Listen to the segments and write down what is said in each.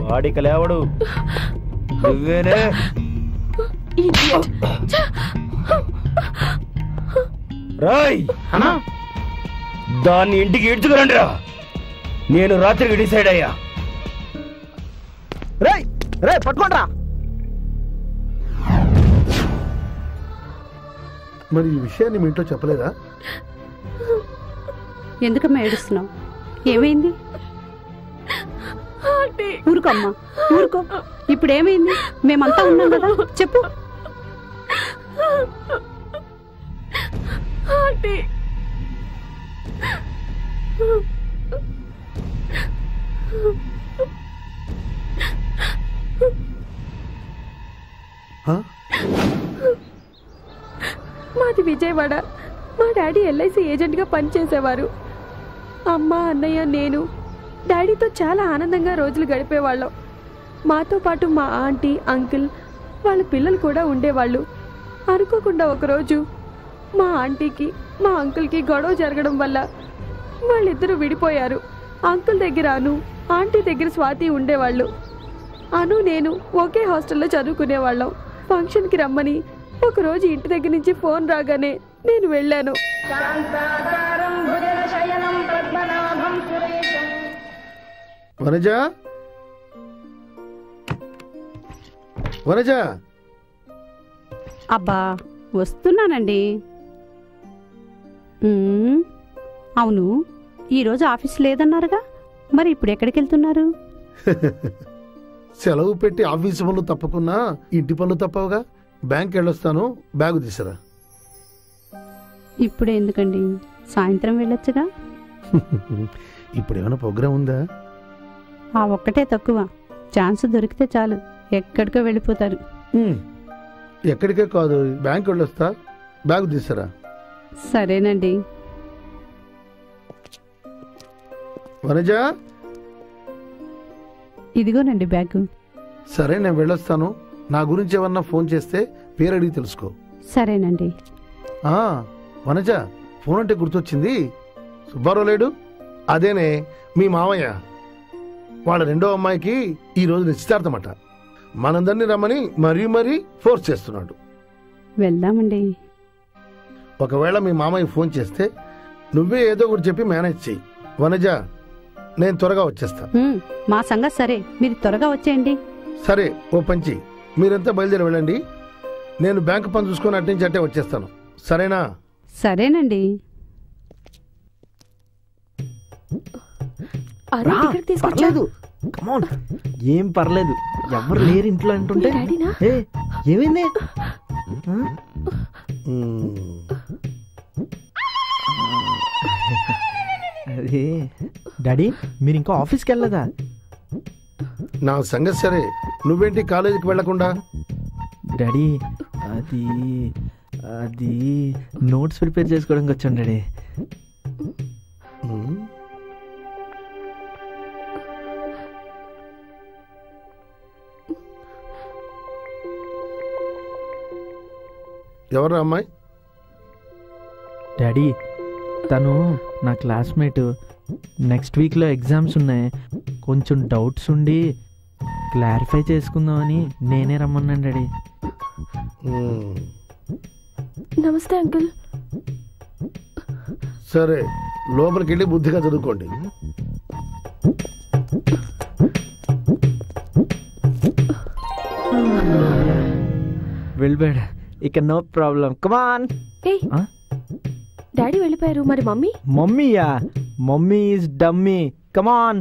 వాడిక లేవడు. నువ్వేనే రాయ్ దాన్ని ఇంటికి ఈడ్చుకురండి రా. నేను రాత్రికి డిసైడ్ అయ్యా. రేయ్ రేయ్ పట్టుకోండిరా. మరి ఈ విషయాన్ని మీ ఇంట్లో చెప్పలేదా? ఎందుకమ్మా ఏడుస్తున్నావు? ఏమైంది? ఊరుకోమ్మా ఊరుకో. ఇప్పుడు ఏమైంది? మేమంతా ఉన్నాం కదా, చెప్పు. మాది విజయవాడ. మా డాడీ ఎల్ఐసి ఏజెంట్గా పనిచేసేవారు. అమ్మ, అన్నయ్య, నేను డాడీతో చాలా ఆనందంగా రోజులు గడిపేవాళ్ళం. మాతో పాటు మా ఆంటీ, అంకుల్, వాళ్ళ పిల్లలు కూడా ఉండేవాళ్ళు. అనుకోకుండా ఒకరోజు మా ఆంటీకి మా అంకుల్కి గొడవ జరగడం వల్ల వాళ్ళిద్దరూ విడిపోయారు. అంకుల్ దగ్గర అను, ఆంటీ దగ్గర స్వాతి ఉండేవాళ్ళు. అను, నేను ఒకే హాస్టల్లో చదువుకునేవాళ్ళం. ఫంక్షన్కి రమ్మని ఒకరోజు ఇంటి దగ్గర నుంచి ఫోన్ రాగానే నేను వెళ్ళాను. వనజ, వనజ. అబ్బా వస్తున్నానండి. అవును, ఈరోజు ఆఫీస్ లేదన్నారుగా, మరి ఇప్పుడు ఎక్కడికి వెళ్తున్నారు? సెలవు పెట్టి ఆఫీసు పనులు తప్పకున్నా ఇంటి పనులు తప్పవుగా. బ్యాంక్ వెళ్ళొస్తాను, బ్యాగు తీసరా. ఇప్పుడే ఎందుకండి, సాయంత్రం వెళ్ళొచ్చుగా. ఇప్పుడు ఏమైనా ప్రోగ్రాం ఉందా? ఆ ఒక్కటే తక్కువ. ఛాన్స్ దొరికితే చాలు ఎక్కడికో వెళ్ళిపోతారు. ఎక్కడికే కాదు, బ్యాంక్ వెళ్ళొస్తా, బ్యాగు తీసరా. సరేనండి. వనజ, ఇదిగోనండి బ్యాగు. సరే నేను వెళ్ళొస్తాను. నా గురించి ఏమన్నా ఫోన్ చేస్తే పేరు అడిగి తెలుసుకో. సరేనండి. వనజ, ఫోన్ అంటే గుర్తొచ్చింది. సుబ్బారావు లేడు? అదేనే మీ మామయ్య. వాళ్ళ రెండో అమ్మాయికి ఈరోజు నిశ్చితార్థమట. మనందరినీ రమ్మని మరీ ఫోర్స్ చేస్తున్నాడు. వెళ్దామండి. ఒకవేళ మీ మామయ్య ఫోన్ చేస్తే నువ్వే ఏదో ఒకటి చెప్పి మేనేజ్ చెయ్యి. వనజ, నేను త్వరగా వచ్చేస్తా. మా సంగతి సరే, మీరు త్వరగా వచ్చేయండి. సరే, ఓ పంచి, మీరంతా బయలుదేరి వెళ్ళండి. నేను బ్యాంకు పని చూసుకొని అట్నుంచి అట్టే వచ్చేస్తాను. సరేనా? సరేనండి. ఏం పర్లేదు, ఎవరు లేరు ఇంట్లో అంటుంటే. ఏమైంది? అదే డాడీ, మీరు ఇంకా ఆఫీస్కి వెళ్ళదా? నా సంగతి సరే, నువ్వేంటి కాలేజీకి వెళ్లకుండా? డాడీ, అది నోట్స్ ప్రిపేర్ చేసుకోవడానికి వచ్చాను డాడీ. ఎవరు అమ్మాయి? డాడీ, తను నా క్లాస్మేట్. నెక్స్ట్ వీక్లో ఎగ్జామ్స్ ఉన్నాయి. కొంచెం డౌట్స్ ఉండి క్లారిఫై చేసుకుందామని నేనే రమ్మన్నాను డాడీ. నమస్తే అంకుల్. సరే, లోపలికి వెళ్ళి బుద్ధిగా చదువుకోండి. వెళ్ళిపోయాడు, ఇక నో ప్రాబ్లం. కమాన్. డాడీ వెళ్ళిపోయారు, మరి మమ్మీ? మమ్మీయా? Mummy is dummy. Come on.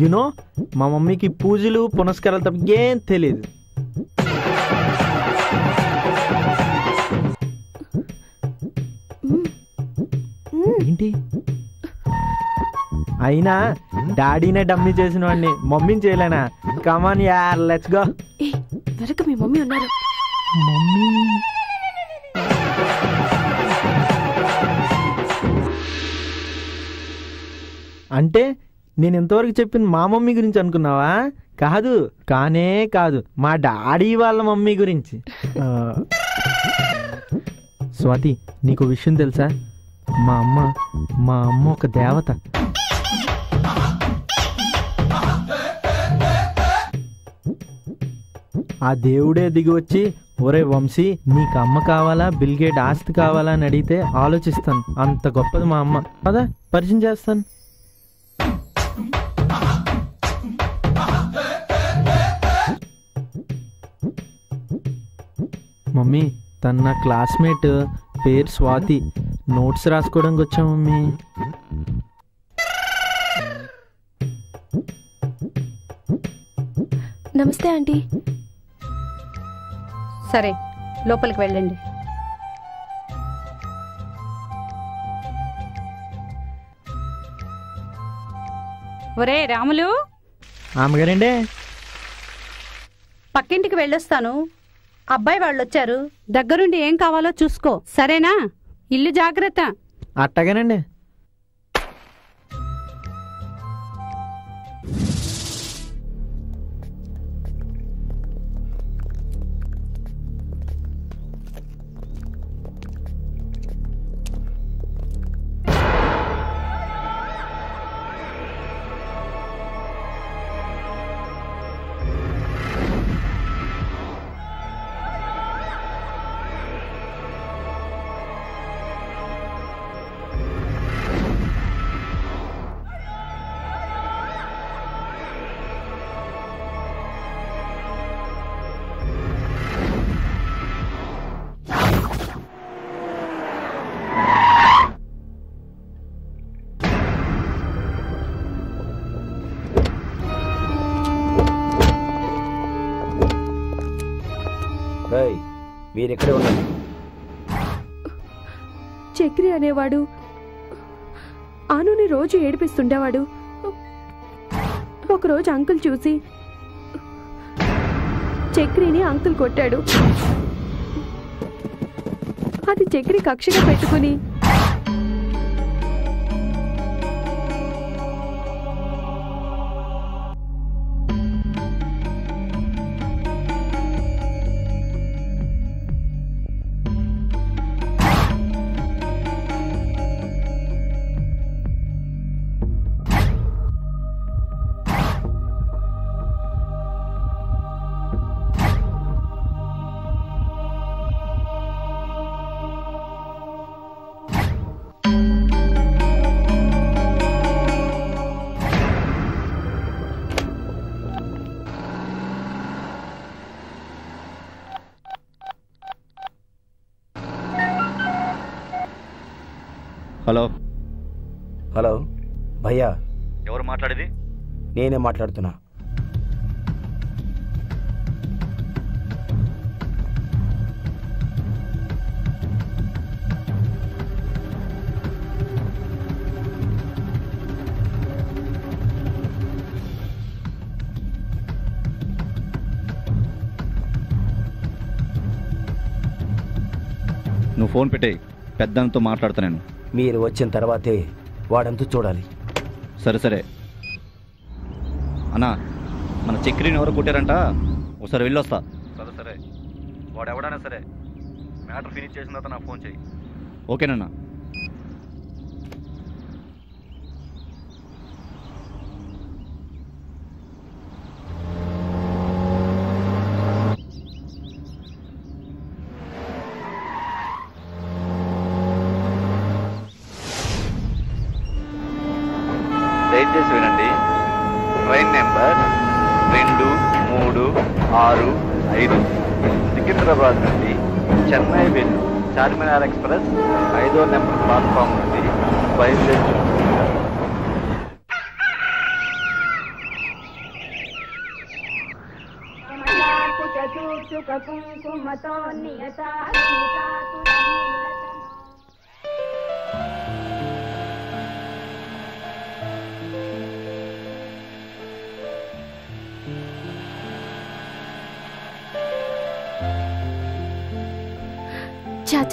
You know, మా మమ్మీకి పూజలు పునస్కారాలు తప్ప ఏం తెలియదు. ఏంటి? అయినా డాడీనే డమ్మీ చేసిన వాడిని మమ్మీని చేయలేనా? కమాన్ యార్, లెట్స్ గో. వెనక మీ మమ్మీ ఉన్నారు. మమ్మీ అంటే నేను ఎంతవరకు చెప్పింది మా మమ్మీ గురించి అనుకున్నావా? కాదు, కానే కాదు, మా డాడీ వాళ్ళ మమ్మీ గురించి. స్వాతి, నీకు విషయం తెలుసా? మా అమ్మ ఒక దేవత. ఆ దేవుడే దిగి వచ్చి, ఒరే వంశీ, నీకు అమ్మ కావాలా బిల్గేట్ ఆస్తి కావాలా అని అడిగితే ఆలోచిస్తాను. అంత గొప్పది మా అమ్మ. అదా పరిచయం చేస్తాను. మమ్మీ, తన నా క్లాస్మేట్, పేరు స్వాతి. నోట్స్ రాసుకోవడానికి వచ్చా మమ్మీ. నమస్తే ఆంటీ. సరే, లోపలికి వెళ్ళండి. ఒరే రాములు, ఆమెగారండి. పక్కింటికి వెళ్ళొస్తాను. అబ్బాయి వాళ్ళు వచ్చారు. దగ్గరుండి ఏం కావాలో చూసుకో, సరేనా? ఇల్లు జాగ్రత్త. అట్టగానండి. మీరెక్కడే ఉన్నారు? చక్రి అనేవాడు ఆనుని రోజు ఏడిపిస్తుండేవాడు. ఒకరోజు అంకుల్ చూసి చక్రిని అంకుల్ కొట్టాడు. అది చక్రి కక్షగా పెట్టుకుని హలో హలో భయ్యా, ఎవరు మాట్లాడేది? నేనే మాట్లాడుతున్నా. నువ్వు ఫోన్ పెట్టేయి, పెద్దతో మాట్లాడతా నేను. మీరు వచ్చిన తర్వాతే వాడంతా చూడాలి. సరే సరే అన్నా, మన చక్రిని ఎవరు కొట్టారంట, ఒకసారి వెళ్ళొస్తా. సరే సరే, వాడు ఎవడైనా సరే మ్యాటర్ ఫినిష్ చేసిన తర్వాత నాకు ఫోన్ చేయి. ఓకేనన్నా? దయచేసి వినండి. ట్రైన్ నెంబర్ 2365 సికింద్రాబాద్ నుండి చెన్నై వెళ్ళు చార్మినార్ ఎక్స్ప్రెస్ 5వ నెంబర్ ప్లాట్ఫామ్ నుండి బయలుదేరుతుంది.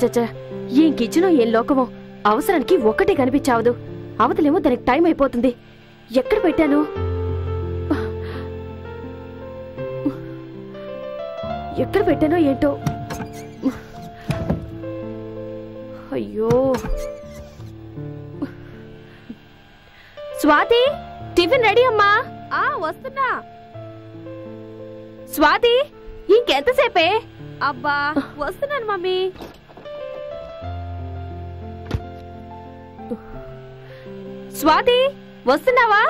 చచ్చ ఏం కిచెనో ఏం లోకమో, అవసరానికి ఒక్కటే కనిపించావదు. అవతలేమో దానికి టైం అయిపోతుంది. ఎక్కడ పెట్టాను? ఎక్కడ పెట్టానో ఏంటో. అయ్యో, స్వాతి, టిఫిన్ రెడీ అమ్మా. వస్తున్నా. స్వాతి, ఇంకెంతసేపే? అబ్బా వస్తున్నాను మమ్మీ. స్వాతి, వస్తున్నావా?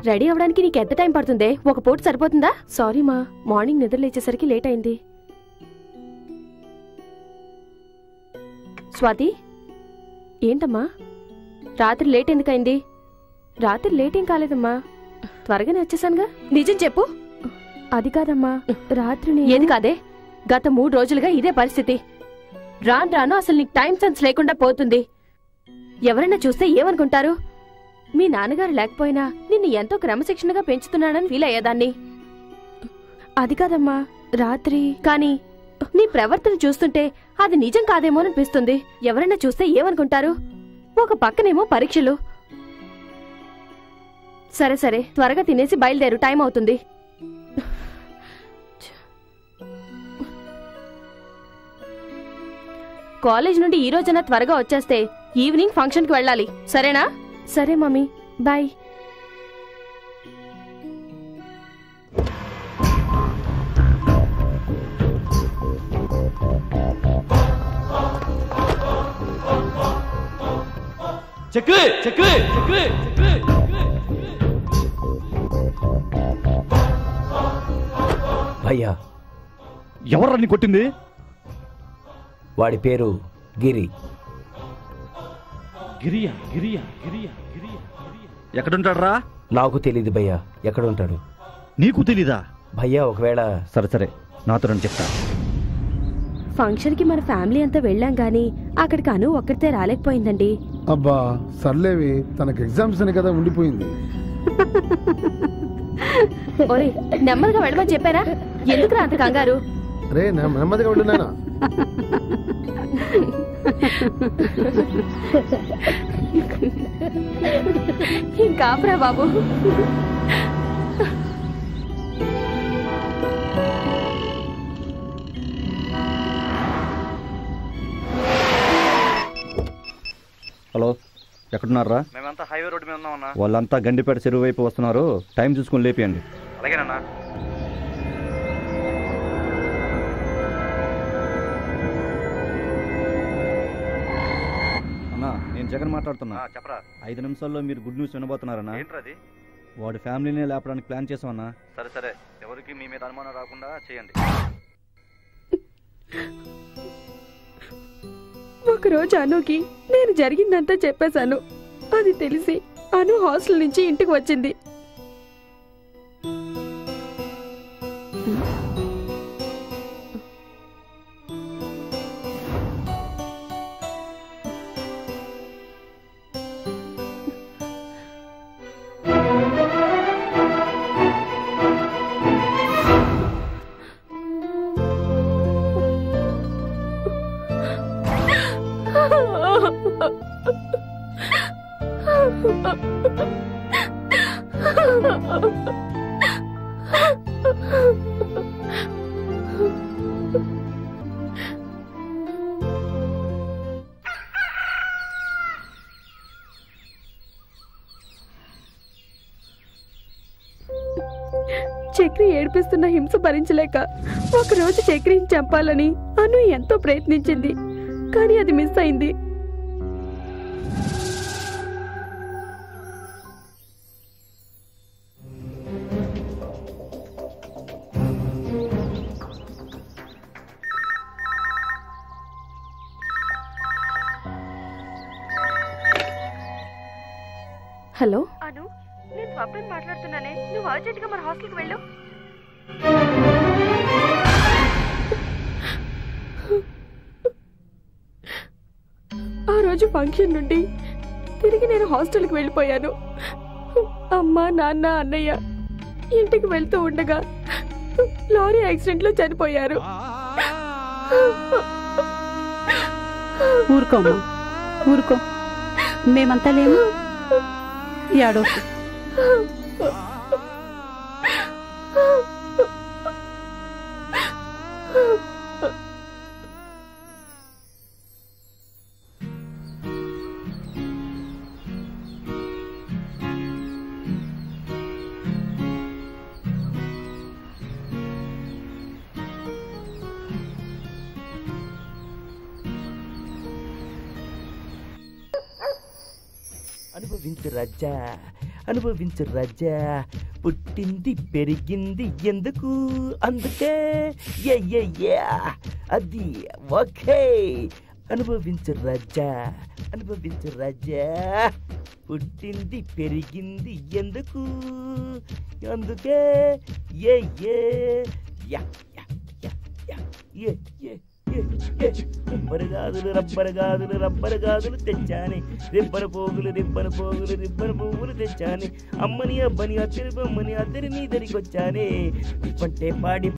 రెడీ అవడానికి నీకు ఎంత టైం పడుతుందే? ఒక పూట సరిపోతుందా? సారీ మా, మార్నింగ్ నిద్ర లేచేసరికి లేట్ అయింది. స్వాతి, ఏంటమ్మా రాత్రి లేట్ ఎందుకైంది? రాత్రి లేట్ ఏం కాలేదమ్మా, త్వరగానే వచ్చేసానుగా. నిజం చెప్పు. అది కాదమ్మా, రాత్రి ఏది కాదే? గత 3 రోజులుగా ఇదే పరిస్థితి. రాను రాను అసలు నీకు టైం సెన్స్ లేకుండా పోతుంది. ఎవరైనా చూస్తే ఏమనుకుంటారు? మీ నాన్నగారు లేకపోయినా నిన్ను ఎంతో క్రమశిక్షణగా పెంచుతున్నానని ఫీల్ అయ్యేదాన్ని. అది కాదమ్మా, రాత్రి కానీ నీ ప్రవర్తన చూస్తుంటే అది నిజం కాదేమోననిపిస్తుంది. ఎవరైనా చూస్తే ఏమనుకుంటారు? ఒక పక్కనేమో పరీక్షలు. సరే సరే, త్వరగా తినేసి బయలుదేరు, టైం అవుతుంది. కాలేజ్ నుండి ఈ రోజైనా త్వరగా వచ్చేస్తే ఈవినింగ్ ఫంక్షన్కి వెళ్ళాలి, సరేనా? సరే మమ్మీ, బాయ్. చక్రి చక్రి చక్రి చక్రి భయ్యా, ఎవర్రా నీ కొట్టింది? వాడి పేరు గిరి. గిరియా గిరియా గిరియా గిరియా ఎక్కడుంటాడ్రా? నాకు తెలీదు భయ్యా, ఎక్కడుంటాడు? నీకు తెలీదా? భయ్యా ఒకవేళ సరే సరే, నాతో రండి చెప్తా. ఫంక్షన్ కి మన ఫ్యామిలీ అంతా వెళ్ళాం గానీ అక్కడికి అను ఒక్కడితే రాలేకపోయిందండి. అబ్బా సర్లేవి, తనకు ఎగ్జామ్స్ అని కదా ఉండిపోయింది. ఒరే, నెమ్మదిగా వెళ్ళమని చెప్పారా? ఎందుకురా అంత కంగారు? రే నెమ్మదిగా వెళ్ళినానా? ఇంకాపురా బాబు. హలో, ఎక్కడున్నారా? మేమంతా హైవే రోడ్డు మీద ఉన్నామన్నా. వాళ్ళంతా గండిపేట చెరువు వైపు వస్తున్నారు, టైం చూసుకొని లేపియండి. అలాగేనన్నా. అన్నా, నేను జగన్ మాట్లాడుతున్నా. చెప్పరా. 5 నిమిషాల్లో మీరు గుడ్ న్యూస్ వినబోతున్నారన్నా. ఏంటది? వాడి ఫ్యామిలీనే లేపడానికి ప్లాన్ చేసామన్నా. సరే సరే, ఎవరికి మీ మీద అనుమానం రాకుండా చేయండి. ఒకరోజు అనుకి నేను జరిగిందంతా చెప్పేశాను. అది తెలిసి అను హాస్టల్ నుంచి ఇంటికి వచ్చింది. చక్రి ఏడిపిస్తున్న హింస భరించలేక ఒకరోజు చక్రిని చంపాలని అను ఎంతో ప్రయత్నించింది, కానీ అది మిస్ అయింది. హలో అను, నేను స్వప్నం మాట్లాడుతున్నానే. నువ్వు అర్జెంట్గా మన హాస్టల్కి వెళ్ళు. ఆ రోజు ఫంక్షన్ నుండి తిరిగి నేను హాస్టల్కి వెళ్ళిపోయాను. అమ్మ, నాన్న, అన్నయ్య ఇంటికి వెళ్తూ ఉండగా లారీ యాక్సిడెంట్లో చనిపోయారు. ఊరుకోమ్మా, ఊరుకో, మేమంతా లేము. యాడో అనుభవించు రాజా, అనుభవించు రాజా. పుట్టింది పెరిగింది ఎందుకు, అందుకే అది ఓకే. అనుభవించు రాజా, అనుభవించు రాజా. పుట్టింది పెరిగింది ఎందుకు, అందుకే రబ్బరు గాజులు రబ్బరు గాజులు రబ్బరు గాజులు తెచ్చాని, రిబ్బరు పోగులు రిబ్బరు పోగులు రిబ్బరు పువ్వులు తెచ్చాని. అమ్మని అబ్బని అద్దరి బొమ్మని అద్దరి నీ దరికొచ్చానే. పంటే పాడి